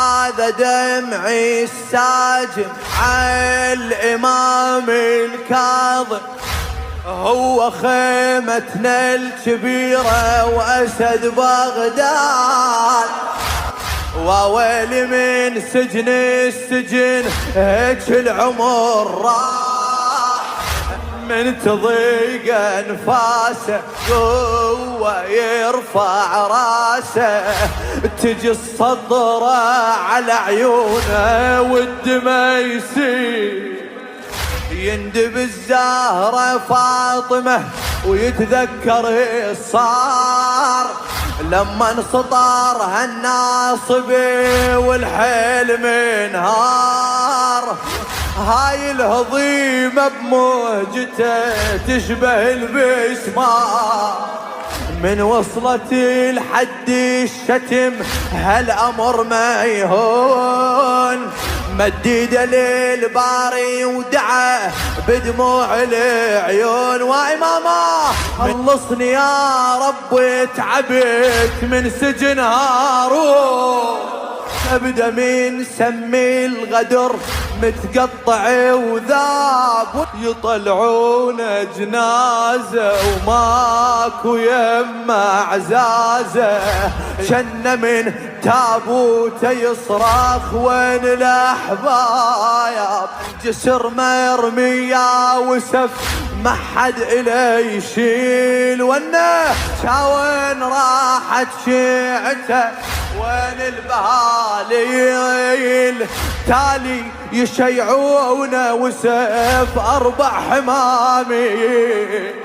هذا دمعي الساجم على الإمام الكاظم، هو خيمتنا الكبيرة وأسد بغداد. وويلي من سجن السجن هيك العمر راح، من تضيق انفاسه قوة يرفع راسه، تجي الصدرة على عيونه والدمى يسيل، يندب الزهرة فاطمة ويتذكر الصار لما انسطر هالناصب والحلم انهار. هاي الهضيمة بموجته تشبه البسمار، من وصلت لحد الشتم هالأمر ما يهون، مديده للباري ودعا بدموع العيون. واي ماما خلصني يا رب تعبت من سجن هارون، ابدا من سمي الغدر متقطع وذاب، يطلعون جنازه وماكو يما عزازه، شن من تابوته يصرخ وين الاحبايب، جسر مرمي يا وسف ما حد إلي يشيل، وانه وين راحت شيعته وين البهاليل، تالي يشيعونه وسيف 4 حمامي.